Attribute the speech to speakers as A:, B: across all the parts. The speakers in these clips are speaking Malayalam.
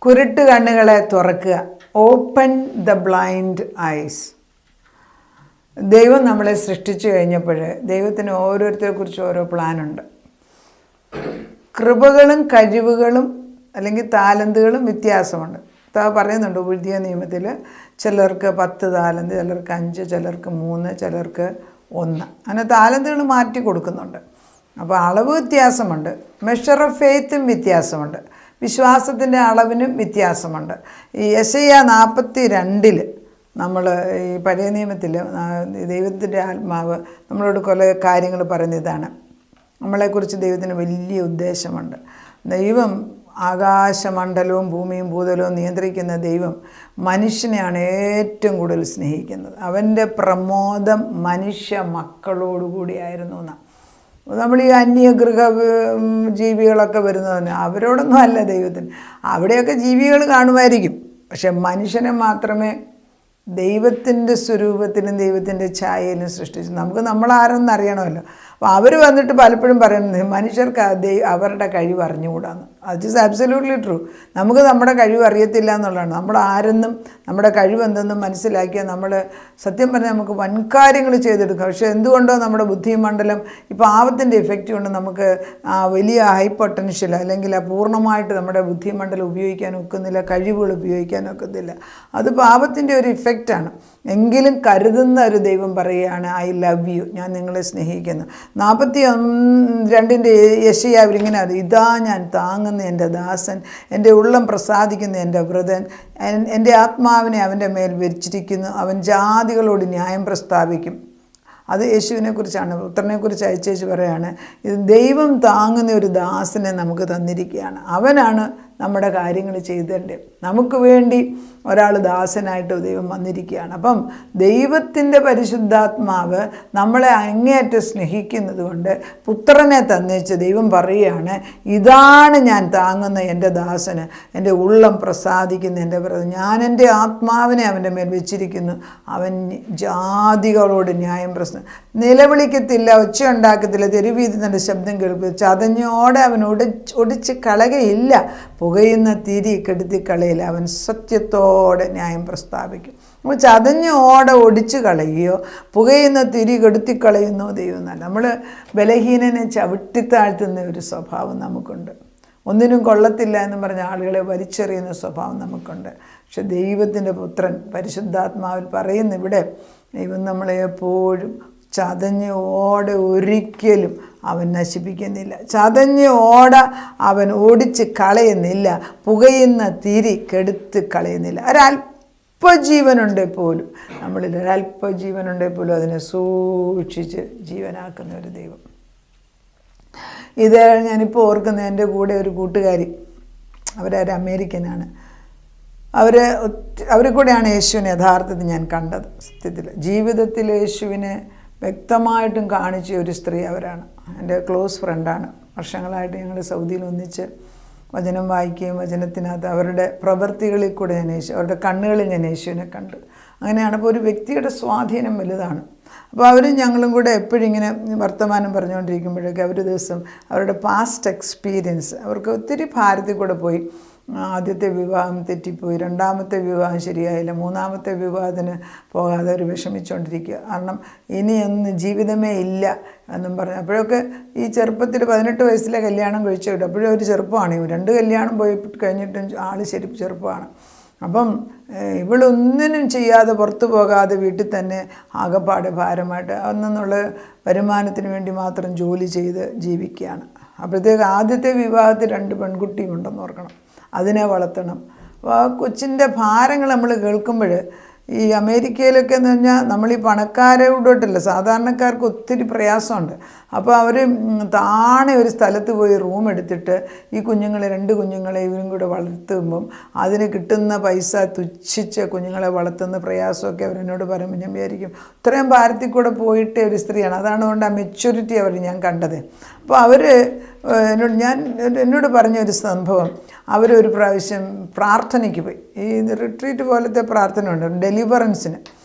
A: കുരുട്ട് കണ്ണുകളെ തുറക്കുക. Open the blind eyes. ദൈവം നമ്മളെ സൃഷ്ടിച്ചു കഴിഞ്ഞപ്പോൾ ദൈവത്തിന് ഓരോരുത്തരെക്കുറിച്ച് ഓരോ പ്ലാനുണ്ട്. കൃപകളും കഴിവുകളും അല്ലെങ്കിൽ താലന്തുകളും വ്യത്യാസമുണ്ട്. പറയുന്നുണ്ട് പുതിയ നിയമത്തിൽ ചിലർക്ക് 10 താലന്ത്, ചിലർക്ക് 5, ചിലർക്ക് 3, ചിലർക്ക് 1. അങ്ങനെ താലന്തുകൾ മാറ്റി കൊടുക്കുന്നുണ്ട്. അപ്പോൾ അളവ് വ്യത്യാസമുണ്ട്. മെഷർ ഓഫ് ഫെയ്ത്തും വ്യത്യാസമുണ്ട്. വിശ്വാസത്തിൻ്റെ അളവിനും വ്യത്യാസമുണ്ട്. ഈ യെശയ്യാ 42 നമ്മൾ ഈ പഴയ നിയമത്തിൽ ദൈവത്തിൻ്റെ ആത്മാവ് നമ്മളോട് കുറേ കാര്യങ്ങൾ പറയുന്നതാണ്. നമ്മളെക്കുറിച്ച് ദൈവത്തിന് വലിയ ഉദ്ദേശമുണ്ട്. ദൈവം ആകാശമണ്ഡലവും ഭൂമിയും ഭൂതലവും നിയന്ത്രിക്കുന്ന ദൈവം മനുഷ്യനെയാണ് ഏറ്റവും കൂടുതൽ സ്നേഹിക്കുന്നത്. അവൻ്റെ പ്രമോദം മനുഷ്യ മക്കളോടുകൂടിയായിരുന്നു എന്നാണ്. നമ്മൾ ഈ അന്യഗൃഹ ജീവികളൊക്കെ വരുന്നതിന് അവരോടൊന്നും അല്ല ദൈവത്തിന്. അവിടെയൊക്കെ ജീവികൾ കാണുമായിരിക്കും, പക്ഷെ മനുഷ്യനെ മാത്രമേ ദൈവത്തിൻ്റെ സ്വരൂപത്തിലും ദൈവത്തിൻ്റെ ഛായയിലും സൃഷ്ടിച്ചു. നമുക്ക് നമ്മളാരെന്ന് അറിയണമല്ലോ. അപ്പോൾ അവർ വന്നിട്ട് പലപ്പോഴും പറയുന്നത് മനുഷ്യർക്ക് അവരുടെ കഴിവ് അറിഞ്ഞുകൂടാന്ന്. അത് ഈസ് ആബ്സല്യൂട്ട്ലി ട്രൂ. നമുക്ക് നമ്മുടെ കഴിവ് അറിയത്തില്ല എന്നുള്ളതാണ്. നമ്മൾ ആരെന്നും നമ്മുടെ കഴിവെന്തെന്നും മനസ്സിലാക്കിയാൽ നമ്മൾ സത്യം പറഞ്ഞാൽ നമുക്ക് വൻകാര്യങ്ങൾ ചെയ്തെടുക്കാം. പക്ഷേ എന്തുകൊണ്ടോ നമ്മുടെ ബുദ്ധിമണ്ഡലം ഈ പാപത്തിൻ്റെ ഇഫക്റ്റ് കൊണ്ട് നമുക്ക് വലിയ ഹൈ പൊട്ടൻഷ്യൽ അല്ലെങ്കിൽ പൂർണ്ണമായിട്ട് നമ്മുടെ ബുദ്ധിമണ്ഡലം ഉപയോഗിക്കാൻ ഒക്കുന്നില്ല, കഴിവുകൾ ഉപയോഗിക്കാൻ ഒക്കുന്നില്ല. അത് പാപത്തിൻ്റെ ഒരു ഇഫക്റ്റാണ്. എങ്കിലും കരുതുന്ന ഒരു ദൈവം പറയുകയാണ്, ഐ ലവ് യു, ഞാൻ നിങ്ങളെ സ്നേഹിക്കുന്നു. 42 യെശയ്യാവിൽ ഇങ്ങനെ, ഇതാ ഞാൻ താങ്ങുന്ന എൻ്റെ ദാസൻ, എൻ്റെ ഉള്ളം പ്രസാദിക്കുന്ന എൻ്റെ വ്രതൻ, എൻ്റെ ആത്മാവിനെ അവൻ്റെ മേൽ വെച്ചിരിക്കുന്നു, അവൻ ജാതികളോട് ന്യായം പ്രസ്താവിക്കും. അത് യേശുവിനെ കുറിച്ചാണ്. പുത്രനെക്കുറിച്ച് അയച്ചേച്ച് പറയാണ്, ഇത് ദൈവം താങ്ങുന്ന ഒരു ദാസനെ നമുക്ക് തന്നിരിക്കുകയാണ്. അവനാണ് നമ്മുടെ കാര്യങ്ങൾ ചെയ്തേണ്ടത്. നമുക്ക് വേണ്ടി ഒരാൾ ദാസനായിട്ട് ദൈവം വന്നിരിക്കുകയാണ്. അപ്പം ദൈവത്തിൻ്റെ പരിശുദ്ധാത്മാവ് നമ്മളെ അങ്ങേയറ്റം സ്നേഹിക്കുന്നത് കൊണ്ട് പുത്രനെ തന്നേച്ച് ദൈവം പറയുകയാണ്, ഇതാണ് ഞാൻ താങ്ങുന്ന എൻ്റെ ദാസന്, എൻ്റെ ഉള്ളം പ്രസാദിക്കുന്ന എൻ്റെ വ്രതം, ഞാൻ എൻ്റെ ആത്മാവിനെ അവൻ്റെ മേൽ വെച്ചിരിക്കുന്നു, അവൻ ജാതികളോട് ന്യായം നിലവിളിക്കത്തില്ല, ഒച്ച ഉണ്ടാക്കത്തില്ല, തെരുവീതി നല്ല ശബ്ദം കേൾപ്പില്ല, ചതഞ്ഞോടെ അവൻ ഒടിച്ച് കളകയില്ല, പുകയുന്ന തിരി കെടുത്തിക്കളയില്ല, അവൻ സത്യത്തോടെ ന്യായം പ്രസ്താവിക്കും. അപ്പോൾ ചതഞ്ഞോടെ ഒടിച്ച് കളയുകയോ പുകയുന്ന തിരി കെടുത്തിക്കളയുന്നോ ദൈവം എന്നല്ല. നമ്മൾ ബലഹീനനെ ചവിട്ടിത്താഴ്ത്തുന്ന ഒരു സ്വഭാവം നമുക്കുണ്ട്. ഒന്നിനും കൊള്ളത്തില്ല എന്ന് പറഞ്ഞ ആളുകളെ വലിച്ചെറിയുന്ന സ്വഭാവം നമുക്കുണ്ട്. പക്ഷെ ദൈവത്തിൻ്റെ പുത്രൻ പരിശുദ്ധാത്മാവിൽ പറയുന്ന ഇവിടെ ദൈവം നമ്മളെ എപ്പോഴും ചതഞ്ഞ് ഓടെ ഒരിക്കലും അവൻ നശിപ്പിക്കുന്നില്ല, ചതഞ്ഞ് ഓട അവൻ ഓടിച്ച് കളയുന്നില്ല, പുകയുന്ന തിരി കെടുത്ത് കളയുന്നില്ല. ഒരല്പജീവനുണ്ടെങ്കിൽ പോലും, നമ്മളിൽ ഒരല്പജീവനുണ്ടെങ്കിൽ പോലും അതിനെ സൂക്ഷിച്ച് ജീവനാക്കുന്ന ഒരു ദൈവം. ഇത് ഞാനിപ്പോൾ ഓർക്കുന്ന എൻ്റെ കൂടെ ഒരു കൂട്ടുകാരി, അവരൊരു അമേരിക്കനാണ്. അവരെ കൂടെയാണ് യേശുവിനെ യഥാർത്ഥത്തിൽ ഞാൻ കണ്ടത്. സത്യത്തിൽ ജീവിതത്തിൽ യേശുവിനെ വ്യക്തമായിട്ടും കാണിച്ച ഒരു സ്ത്രീ അവരാണ്. എൻ്റെ ക്ലോസ് ഫ്രണ്ടാണ്. വർഷങ്ങളായിട്ട് ഞങ്ങൾ സൗദിയിൽ ഒന്നിച്ച് വചനം വായിക്കുകയും വചനത്തിനകത്ത് അവരുടെ പ്രവൃത്തികളിൽ കൂടെ അവരുടെ കണ്ണുകളിൽ ഞാൻ യേശുവിനെ കണ്ടു. അങ്ങനെയാണ്. അപ്പോൾ ഒരു വ്യക്തിയുടെ സ്വാധീനം വലുതാണ്. അപ്പോൾ അവരും ഞങ്ങളും കൂടെ എപ്പോഴും ഇങ്ങനെ വർത്തമാനം പറഞ്ഞുകൊണ്ടിരിക്കുമ്പോഴൊക്കെ ഒരു ദിവസം അവരുടെ പാസ്റ്റ് എക്സ്പീരിയൻസ്, അവർക്ക് ഒത്തിരി ഭാരത്തിൽ കൂടെ പോയി. ആദ്യത്തെ വിവാഹം തെറ്റിപ്പോയി, രണ്ടാമത്തെ വിവാഹം ശരിയായില്ല, മൂന്നാമത്തെ വിവാഹത്തിന് പോകാതെ അവർ വിഷമിച്ചുകൊണ്ടിരിക്കുക. കാരണം ഇനിയൊന്നും ജീവിതമേ ഇല്ല എന്നും പറഞ്ഞു. അപ്പോഴൊക്കെ ഈ ചെറുപ്പത്തിൽ 18 വയസ്സിലെ കല്യാണം കഴിച്ചു വിട്ടു. അപ്പോഴും ഒരു ചെറുപ്പമാണ്. 2 കല്യാണം പോയി കഴിഞ്ഞിട്ടും ആൾ ചെറുപ്പമാണ്. അപ്പം ഇവളൊന്നിനും ചെയ്യാതെ പുറത്തു പോകാതെ വീട്ടിൽ തന്നെ ആകപ്പാടെ ഭാരമായിട്ട് അന്നുള്ള വരുമാനത്തിന് വേണ്ടി മാത്രം ജോലി ചെയ്ത് ജീവിക്കുകയാണ്. അപ്പോഴത്തേക്ക് ആദ്യത്തെ വിവാഹത്തിൽ 2 പെൺകുട്ടിയും ഉണ്ടെന്ന് ഓർക്കണം. അതിനെ വളർത്തണം. അപ്പോൾ ആ കൊച്ചിൻ്റെ ഭാരങ്ങൾ നമ്മൾ കേൾക്കുമ്പോൾ ഈ അമേരിക്കയിലൊക്കെ എന്ന് പറഞ്ഞാൽ നമ്മൾ ഈ പണക്കാരോട്ടല്ല, സാധാരണക്കാർക്ക് ഒത്തിരി പ്രയാസമുണ്ട്. അപ്പോൾ അവർ താണെ ഒരു സ്ഥലത്ത് പോയി റൂം എടുത്തിട്ട് ഈ കുഞ്ഞുങ്ങളെ 2 കുഞ്ഞുങ്ങളെ ഇവരും കൂടെ വളർത്തുമ്പം അതിന് കിട്ടുന്ന പൈസ തുച്ഛിച്ച് കുഞ്ഞുങ്ങളെ വളർത്തുന്ന പ്രയാസമൊക്കെ അവരെന്നോട് പറയുമ്പോൾ ഞാൻ വിചാരിക്കും ഇത്രയും ഭാരത്തിൽ കൂടെ പോയിട്ടേ ഒരു സ്ത്രീയാണ്. അതാണ് അതുകൊണ്ട് ആ മെച്യൂരിറ്റി അവർ ഞാൻ കണ്ടത്. അപ്പോൾ അവർ എന്നോട് പറഞ്ഞൊരു സംഭവം, അവരൊരു പ്രാവശ്യം പ്രാർത്ഥനയ്ക്ക് പോയി. ഈ റിട്രീറ്റ് പോലത്തെ പ്രാർത്ഥന ഉണ്ട് ഡെലിവറൻസിന്.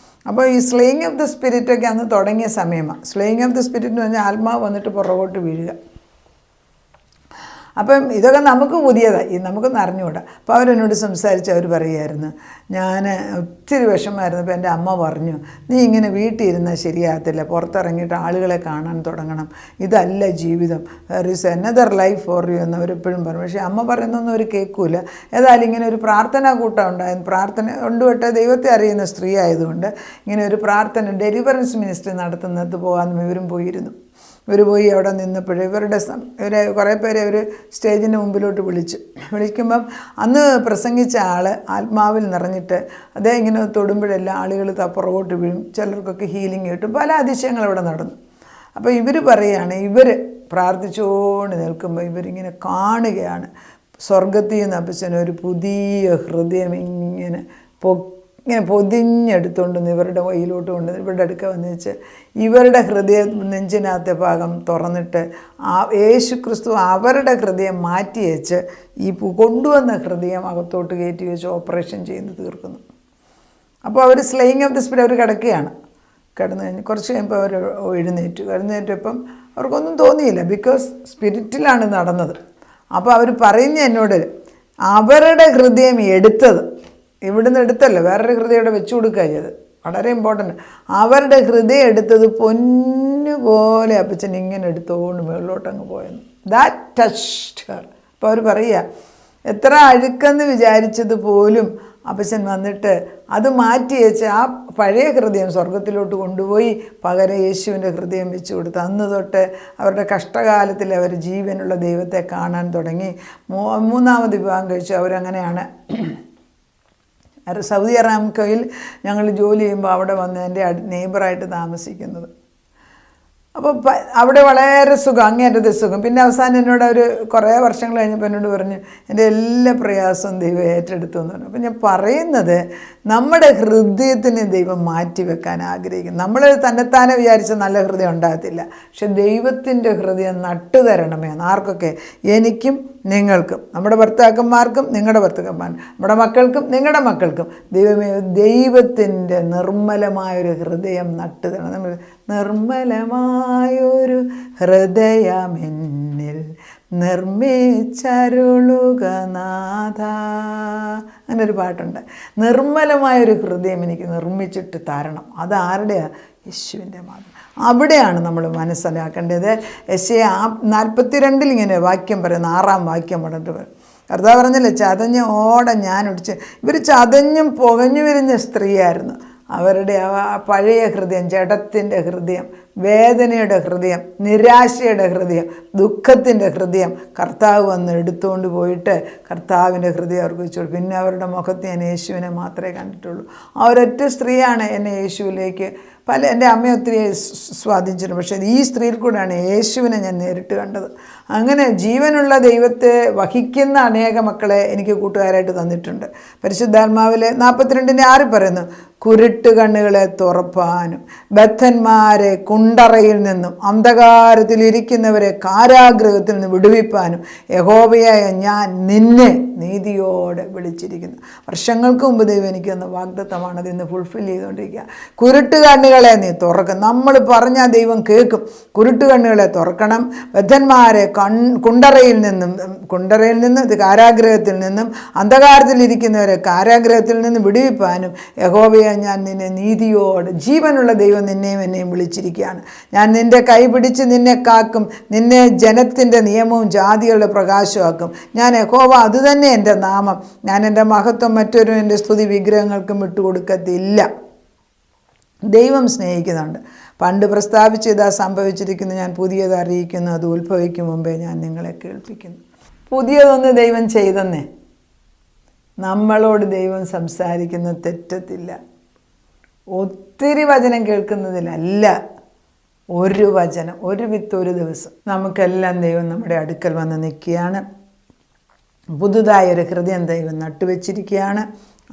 A: അപ്പോൾ ഈ സ്ലേയിങ് ഓഫ് ദ സ്പിരിറ്റൊക്കെ അന്ന് തുടങ്ങിയ സമയമാണ്. സ്ലേയിങ് ഓഫ് ദ സ്പിരിറ്റ് എന്ന് പറഞ്ഞാൽ ആത്മാവ് വന്നിട്ട് പുറകോട്ട് വീഴുക. അപ്പം ഇതൊക്കെ നമുക്ക് പുതിയതാണ്, നമുക്കൊന്നും അറിഞ്ഞുകൂടാ. അപ്പോൾ അവരെന്നോട് സംസാരിച്ച് അവർ പറയുമായിരുന്നു, ഞാൻ ഒത്തിരി വിഷമമായിരുന്നു. അപ്പോൾ എൻ്റെ അമ്മ പറഞ്ഞു, നീ ഇങ്ങനെ വീട്ടിൽ ഇരുന്നാൽ ശരിയാകത്തില്ല, പുറത്തിറങ്ങിയിട്ട് ആളുകളെ കാണാൻ തുടങ്ങണം, ഇതല്ല ജീവിതം, there is another life for you എന്ന് അവരെപ്പോഴും പറഞ്ഞു. പക്ഷേ അമ്മ പറയുന്നൊന്നും അവർ കേൾക്കൂല. ഏതായാലും ഇങ്ങനെ ഒരു പ്രാർത്ഥനാ കൂട്ടം ഉണ്ടായിരുന്നു. പ്രാർത്ഥന കൊണ്ടുവിട്ട് ദൈവത്തെ അറിയുന്ന സ്ത്രീ ആയതുകൊണ്ട് ഇങ്ങനെ ഒരു പ്രാർത്ഥന ഡെലിവറൻസ് മിനിസ്ട്രി നടത്തുന്നത് പോകാമെന്ന് ഇവരും പോയിരുന്നു. ഇവർ പോയി അവിടെ നിന്നപ്പോൾ ഇവരെ കുറേ പേരെ അവർ സ്റ്റേജിൻ്റെ മുമ്പിലോട്ട് വിളിക്കുമ്പം അന്ന് പ്രസംഗിച്ച ആൾ ആത്മാവിൽ നിറഞ്ഞിട്ട് അതേ ഇങ്ങനെ തൊടുമ്പോഴെല്ലാം ആളുകൾ പുറകോട്ട് വീഴും, ചിലർക്കൊക്കെ ഹീലിംഗ് കിട്ടും, പല അതിശയങ്ങൾ അവിടെ നടന്നു. അപ്പോൾ ഇവർ പറയുകയാണ്, ഇവർ പ്രാർത്ഥിച്ചുകൊണ്ട് നിൽക്കുമ്പോൾ ഇവരിങ്ങനെ കാണുകയാണ് സ്വർഗത്തിൽ നിന്ന് അപ്പച്ചന് ഒരു പുതിയ ഹൃദയം ഇങ്ങനെ പൊതിഞ്ഞെടുത്തുകൊണ്ട് ഇവരുടെ കയ്യിലോട്ട് കൊണ്ട് ഇവരുടെ അടുക്ക വന്ന് വെച്ച് ഇവരുടെ ഹൃദയം നെഞ്ചിനകത്തെ ഭാഗം തുറന്നിട്ട് യേശു ക്രിസ്തു അവരുടെ ഹൃദയം മാറ്റി വെച്ച് ഈ കൊണ്ടുവന്ന ഹൃദയം അകത്തോട്ട് കയറ്റി വെച്ച് ഓപ്പറേഷൻ ചെയ്ത് തീർക്കുന്നു. അപ്പോൾ അവർ സ്ലേയിങ് ഓഫ് ദി സ്പിരിറ്റ് അവർ കിടക്കുകയാണ്. കിടന്നു കഴിഞ്ഞ് കുറച്ച് കഴിയുമ്പോൾ അവർ എഴുന്നേറ്റപ്പം അവർക്കൊന്നും തോന്നിയില്ല, ബിക്കോസ് സ്പിരിറ്റിലാണ് നടന്നത്. അപ്പോൾ അവർ പറയുന്ന എന്നോട് അവരുടെ ഹൃദയം എടുത്തത് ഇവിടുന്ന് എടുത്തല്ലോ, വേറൊരു ഹൃദയം ഇവിടെ വെച്ചു കൊടുക്കുക ചെയ്ത്, വളരെ ഇമ്പോർട്ടൻറ്റ്. അവരുടെ ഹൃദയം എടുത്തത് പൊന്നുപോലെ അപ്പച്ചൻ ഇങ്ങനെ എടുത്തോണ്ട് മുകളിലോട്ടങ്ങ് പോയെന്ന്. That touched Har. അപ്പോൾ അവർ പറയുക, എത്ര അഴുക്കെന്ന് വിചാരിച്ചത് പോലും അപ്പച്ചൻ വന്നിട്ട് അത് മാറ്റി വെച്ച് ആ പഴയ ഹൃദയം സ്വർഗത്തിലോട്ട് കൊണ്ടുപോയി പകരം യേശുവിൻ്റെ ഹൃദയം വെച്ച് കൊടുത്തു. അന്ന് തൊട്ട് അവരുടെ കഷ്ടകാലത്തിൽ അവർ ജീവനുള്ള ദൈവത്തെ കാണാൻ തുടങ്ങി. മൂന്നാമത് വിവാഹം കഴിച്ചു. അവരങ്ങനെയാണ് സൗദി അറാംകോയിൽ ഞങ്ങൾ ജോലി ചെയ്യുമ്പോൾ അവിടെ വന്ന് എൻ്റെ നെയ്ബറായിട്ട് താമസിക്കുന്നത്. അപ്പോൾ അവിടെ വളരെ സുഖം, അങ്ങേറ്റത്തെ സുഖം. പിന്നെ അവസാനം എന്നോട് ഒരു കുറേ വർഷങ്ങൾ കഴിഞ്ഞപ്പോൾ എന്നോട് പറഞ്ഞു, എൻ്റെ എല്ലാ പ്രയാസവും ദൈവം ഏറ്റെടുത്തു എന്ന് പറഞ്ഞു. അപ്പോൾ ഞാൻ പറയുന്നത്, നമ്മുടെ ഹൃദയത്തിന് ദൈവം മാറ്റിവെക്കാൻ ആഗ്രഹിക്കുന്നു. നമ്മൾ തന്നെത്താനെ വിചാരിച്ച നല്ല ഹൃദയം ഉണ്ടാകത്തില്ല, പക്ഷെ ദൈവത്തിൻ്റെ ഹൃദയം നട്ടുതരണമേ ആർക്കൊക്കെ? എനിക്കും നിങ്ങൾക്കും, നമ്മുടെ ഭർത്താക്കന്മാർക്കും നിങ്ങളുടെ ഭർത്താക്കന്മാരും, നമ്മുടെ മക്കൾക്കും നിങ്ങളുടെ മക്കൾക്കും. ദൈവമേ, ദൈവത്തിൻ്റെ നിർമ്മലമായൊരു ഹൃദയം നട്ടുതരണം. നമ്മൾ നിർമ്മലമായൊരു ഹൃദയമെന്നിൽ നിർമ്മിച്ചരുളുക നാഥ, അങ്ങനൊരു പാട്ടുണ്ട്. നിർമ്മലമായൊരു ഹൃദയം എനിക്ക് നിർമ്മിച്ചിട്ട് തരണം. അതാരുടെയാണ്? യേശുവിൻ്റെ മാത്രം. അവിടെയാണ് നമ്മൾ മനസ്സിലാക്കേണ്ടത്. യെശയ്യാ 42 ഇങ്ങനെ വാക്യം പറയുന്ന 6-ാം വാക്യം പറഞ്ഞിട്ട് കർത്താവ് പറഞ്ഞില്ലേ, ചതഞ്ഞ ഓട ഞാനൊടിച്ച്. ഇവർ ചതഞ്ഞും പുകഞ്ഞു വരുന്ന സ്ത്രീയായിരുന്നു. അവരുടെ ആ പഴയ ഹൃദയം, ജഡത്തിൻ്റെ ഹൃദയം, വേദനയുടെ ഹൃദയം, നിരാശയുടെ ഹൃദയം, ദുഃഖത്തിൻ്റെ ഹൃദയം കർത്താവ് വന്ന് എടുത്തുകൊണ്ട് പോയിട്ട് കർത്താവിൻ്റെ ഹൃദയം അവർക്ക് വെച്ചു. പിന്നെ അവരുടെ മുഖത്ത് ഞാൻ യേശുവിനെ മാത്രമേ കണ്ടിട്ടുള്ളൂ. ആ ഒരൊറ്റ സ്ത്രീയാണ് എന്നെ യേശുവിലേക്ക് എൻ്റെ അമ്മയെ ഒത്തിരി സ്വാധീനിച്ചിട്ടുണ്ട്. പക്ഷേ ഈ സ്ത്രീയിൽ കൂടെയാണ് യേശുവിനെ ഞാൻ നേരിട്ട് കണ്ടത്. അങ്ങനെ ജീവനുള്ള ദൈവത്തെ വഹിക്കുന്ന അനേക മക്കളെ എനിക്ക് കൂട്ടുകാരായിട്ട് തന്നിട്ടുണ്ട്. പരിശുദ്ധാത്മാവിലെ 42:6 പറയുന്നു, കുരുട്ട് കണ്ണുകളെ തുറപ്പാനും ബദ്ധന്മാരെ കുണ്ടറയിൽ നിന്നും അന്ധകാരത്തിലിരിക്കുന്നവരെ കാരാഗൃഹത്തിൽ നിന്ന് വിടുവിപ്പാനും യഹോവയായ ഞാൻ നിന്നെ നീതിയോടെ വിളിച്ചിരിക്കുന്നു. വർഷങ്ങൾക്ക് മുമ്പ് ദൈവം എനിക്ക് തന്ന വാഗ്ദത്തമാണ്, അത് ഇന്ന് ഫുൾഫിൽ ചെയ്തുകൊണ്ടിരിക്കുക. കുരുട്ട് കണ്ണുകളെ നീ തുറക്കും. നമ്മൾ പറഞ്ഞാൽ ദൈവം കേൾക്കും. കുരുട്ട് കണ്ണുകളെ തുറക്കണം. ബദ്ധന്മാരെ കുണ്ടറയിൽ നിന്ന് കാരാഗ്രഹത്തിൽ നിന്നും അന്ധകാരത്തിലിരിക്കുന്നവരെ കാരാഗ്രഹത്തിൽ നിന്ന് വിടുവിപ്പാനും യഹോവയെ ഞാൻ നിന്നെ നീതിയോട്, ജീവനുള്ള ദൈവം നിന്നെയും എന്നെയും വിളിച്ചിരിക്കുകയാണ്. ഞാൻ നിൻ്റെ കൈ പിടിച്ച് നിന്നെ കാക്കും, നിന്നെ ജനത്തിൻ്റെ നിയമവും ജാതികളുടെ പ്രകാശമാക്കും. ഞാൻ യഹോവ, അതുതന്നെ എൻ്റെ നാമം. ഞാൻ എൻ്റെ മഹത്വം മറ്റൊരു എൻ്റെ സ്തുതി വിഗ്രഹങ്ങൾക്കും വിട്ടുകൊടുക്കത്തില്ല. ദൈവം സ്നേഹിക്കുന്നുണ്ട്. പണ്ട് പ്രസ്താവിച്ച് ഇതാ സംഭവിച്ചിരിക്കുന്നു, ഞാൻ പുതിയത് അറിയിക്കുന്നു, അത് ഉത്ഭവിക്കും മുമ്പേ ഞാൻ നിങ്ങളെ കേൾപ്പിക്കുന്നു. പുതിയതൊന്ന് ദൈവം ചെയ്തെന്നേ. നമ്മളോട് ദൈവം സംസാരിക്കുന്ന തെറ്റത്തില്ല. ഒത്തിരി വചനം കേൾക്കുന്നതിലല്ല, ഒരു വചനം, ഒരു വിത്ത് ഒരു ദിവസം. നമുക്കെല്ലാം ദൈവം നമ്മുടെ അടുക്കൽ വന്ന് നിൽക്കുകയാണ്. പുതുതായൊരു ഹൃദയം ദൈവം നട്ടുവെച്ചിരിക്കുകയാണ്.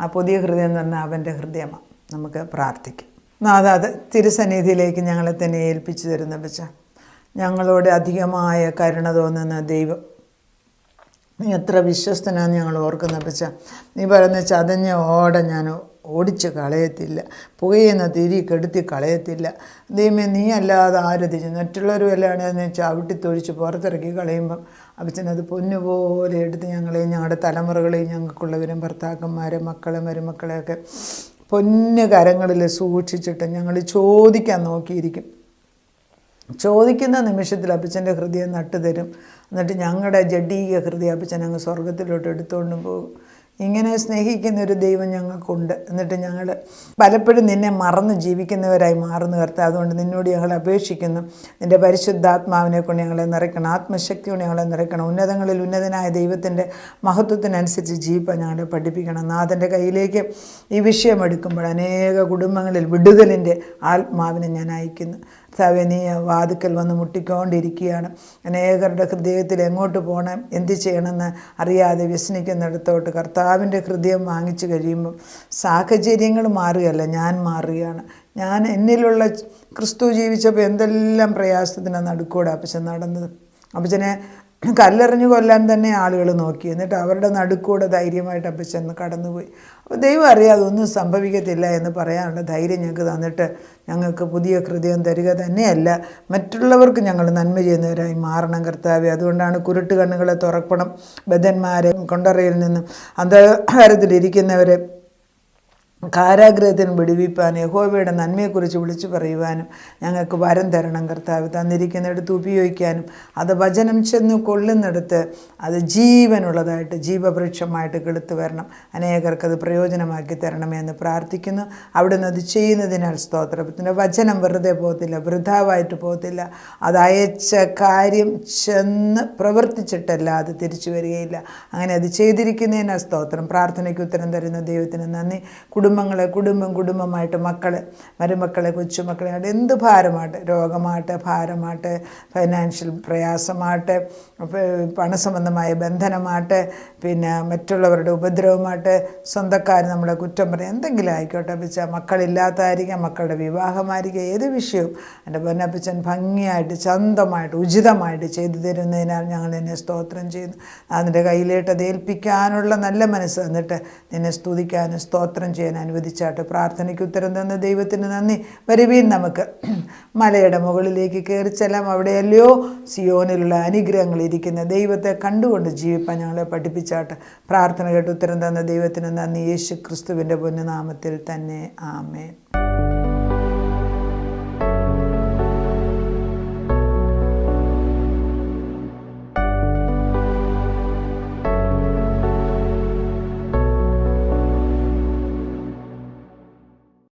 A: ആ പുതിയ ഹൃദയം എന്ന് പറഞ്ഞാൽ അവൻ്റെ ഹൃദയമാണ്. നമുക്ക് പ്രാർത്ഥിക്കാം. നാഥ, തിരുസന്നിധിയിലേക്ക് ഞങ്ങളെ തന്നെ ഏൽപ്പിച്ചു തരുന്ന പച്ച, ഞങ്ങളോട് അധികമായ കരുണ തോന്നുന്ന ദൈവം, നീ എത്ര വിശ്വസ്തനാന്ന് ഞങ്ങൾ ഓർക്കുന്ന പച്ച. നീ പറയുന്ന ചതഞ്ഞ ഓട ഞാൻ ഓടിച്ച് കളയത്തില്ല, പുകയുന്ന തിരി കെടുത്തി കളയത്തില്ല. ദൈവമേ, നീ അല്ലാതെ ആര് തിരിച്ചു? മറ്റുള്ളവരും എല്ലാം ചവിട്ടി തൊഴിച്ച് പുറത്തിറക്കി കളയുമ്പം അപ്പച്ചനത് പൊന്നുപോലെ എടുത്ത് ഞങ്ങളെയും ഞങ്ങളുടെ തലമുറകളെയും ഞങ്ങൾക്കുള്ളവരും ഭർത്താക്കന്മാരെ മക്കളെ മരുമക്കളെയൊക്കെ പൊന്നു കരങ്ങളിൽ സൂക്ഷിച്ചിട്ട് ഞങ്ങൾ ചോദിക്കാൻ നോക്കിയിരിക്കും. ചോദിക്കുന്ന നിമിഷത്തിൽ അപ്പച്ചൻ്റെ ഹൃദയം നട്ടുതരും. എന്നിട്ട് ഞങ്ങളുടെ ജഡീക ഹൃദയം അപ്പച്ചൻ അങ്ങ് സ്വർഗത്തിലോട്ട് എടുത്തുകൊണ്ടും പോകും. ഇങ്ങനെ സ്നേഹിക്കുന്നൊരു ദൈവം ഞങ്ങൾക്കുണ്ട്. എന്നിട്ട് ഞങ്ങൾ പലപ്പോഴും നിന്നെ മറന്ന് ജീവിക്കുന്നവരായി മാറുന്നു കർത്താവേ. അതുകൊണ്ട് നിന്നോട് ഞങ്ങൾ അപേക്ഷിക്കുന്നു, നിൻ്റെ പരിശുദ്ധാത്മാവിനെ കൊണ്ട് ഞങ്ങളെ നിറയ്ക്കണം, ആത്മശക്തി കൊണ്ട് ഞങ്ങളെ നിറയ്ക്കണം. ഉന്നതങ്ങളിൽ ഉന്നതനായ ദൈവത്തിൻ്റെ മഹത്വത്തിനനുസരിച്ച് ജീവിക്കാൻ ഞങ്ങളെ പഠിപ്പിക്കണം. നാഥൻ്റെ കയ്യിലേക്ക് ഈ വിഷയം എടുക്കുമ്പോൾ അനേക കുടുംബങ്ങളിൽ വിടുതലിൻ്റെ ആത്മാവിനെ ഞാൻ അയക്കുന്നു. കർത്താവേ, നീ വാതിക്കൽ വന്ന് മുട്ടിക്കൊണ്ടിരിക്കുകയാണ്. അനേകരുടെ ഹൃദയത്തിൽ എങ്ങോട്ട് പോകണം, എന്ത് ചെയ്യണമെന്ന് അറിയാതെ വ്യസനിക്കുന്നിടത്തോട്ട് കർത്താവിൻ്റെ ഹൃദയം വാങ്ങിച്ചു കഴിയുമ്പം സാഹചര്യങ്ങൾ മാറുകയല്ല, ഞാൻ മാറുകയാണ്. ഞാൻ എന്നിലുള്ള ക്രിസ്തു ജീവിച്ചപ്പോൾ എന്തെല്ലാം പ്രയാസത്തിനാണ് നടുക്കൂടെ അപ്പച്ചൻ നടന്നത്. അപ്പച്ചനെ കല്ലെറിഞ്ഞു കൊല്ലാൻ തന്നെ ആളുകൾ നോക്കി. എന്നിട്ട് അവരുടെ നടുക്കൂടെ ധൈര്യമായിട്ട് അപ്പച്ചൻ കടന്നുപോയി. അപ്പോൾ ദൈവം അറിയാതെ ഒന്നും സംഭവിക്കത്തില്ല എന്ന് പറയാനുള്ള ധൈര്യം ഞങ്ങൾക്ക് തന്നിട്ട് ഞങ്ങൾക്ക് പുതിയ ഹൃദയം തരിക തന്നെയല്ല, മറ്റുള്ളവർക്ക് ഞങ്ങൾ നന്മ ചെയ്യുന്നവരായി മാറണം കർത്താവേ. അതുകൊണ്ടാണ് കുരുട്ട് കണ്ണുകളെ തുറക്കണം, ബദ്ധന്മാരെ കൊണ്ടറയിൽ നിന്നും അന്ധകാരത്തിലിരിക്കുന്നവരെ കാരാഗ്രഹത്തിന് വിടുവിപ്പാൻ യഹോവയുടെ നന്മയെക്കുറിച്ച് വിളിച്ചു പറയുവാനും ഞങ്ങൾക്ക് വരം തരണം കർത്താവ്. തന്നിരിക്കുന്നിടത്ത് ഉപയോഗിക്കാനും അത് വചനം ചെന്ന് കൊള്ളുന്നിടത്ത് അത് ജീവനുള്ളതായിട്ട് ജീവവൃക്ഷമായിട്ട് കെടുത്തു വരണം. അനേകർക്കത് പ്രയോജനമാക്കി തരണമേ എന്ന് പ്രാർത്ഥിക്കുന്നു. അവിടുന്ന് അത് ചെയ്യുന്നതിനാൽ സ്തോത്രത്തിൻ്റെ വചനം വെറുതെ പോകത്തില്ല, വൃഥാവായിട്ട് പോകത്തില്ല. അത് അയച്ച കാര്യം ചെന്ന് പ്രവർത്തിച്ചിട്ടല്ലാതെ തിരിച്ചു വരികയില്ല. അങ്ങനെ അത് ചെയ്തിരിക്കുന്നതിനാൽ സ്തോത്രം. പ്രാർത്ഥനയ്ക്ക് ഉത്തരം തരുന്ന ദൈവത്തിന് നന്ദി. കുടുംബമായിട്ട് മക്കളെ മരുമക്കളെ കൊച്ചുമക്കളെ ആയിട്ട് എന്ത് ഭാരമാട്ടെ, രോഗമാട്ടെ, ഭാരമാട്ടെ, ഫൈനാൻഷ്യൽ പ്രയാസമാട്ടെ, പണസംബന്ധമായ ബന്ധനമാട്ടെ, പിന്നെ മറ്റുള്ളവരുടെ ഉപദ്രവമാട്ടെ, സ്വന്തക്കാർ നമ്മളെ കുറ്റം പറയാം, എന്തെങ്കിലും ആയിക്കോട്ടെ. അപ്പച്ച മക്കളില്ലാത്തതായിരിക്കാം, മക്കളുടെ വിവാഹമായിരിക്കാം, ഏത് വിഷയവും എൻ്റെ പൊന്നപ്പച്ചൻ ഭംഗിയായിട്ട് ചന്തമായിട്ട് ഉചിതമായിട്ട് ചെയ്തു തരുന്നതിനാൽ ഞങ്ങൾ എന്നെ സ്തോത്രം ചെയ്യുന്നു. അതിൻ്റെ കയ്യിലേട്ട് അത് ഏൽപ്പിക്കാനുള്ള നല്ല മനസ്സ് തന്നിട്ട് നിന്നെ സ്തുതിക്കാനും സ്തോത്രം ചെയ്യാൻ അനുവദിച്ചാട്ട്. പ്രാർത്ഥനയ്ക്ക് ഉത്തരം തന്ന ദൈവത്തിന് നന്ദി. വരുവീൻ നമുക്ക് മലയുടെ മുകളിലേക്ക് കയറി ചെല്ലാം. അവിടെയല്ലയോ സിയോനിലുള്ള അനുഗ്രഹങ്ങൾ ഇരിക്കുന്ന ദൈവത്തെ കണ്ടുകൊണ്ട് ജീവിപ്പാൻ ഞങ്ങളെ പഠിപ്പിച്ചാട്ട്. പ്രാർത്ഥന കേട്ട് ഉത്തരം തന്ന ദൈവത്തിന് നന്ദി. യേശു ക്രിസ്തുവിൻ്റെ പൊന്നുനാമത്തിൽ തന്നെ ആമേൻ.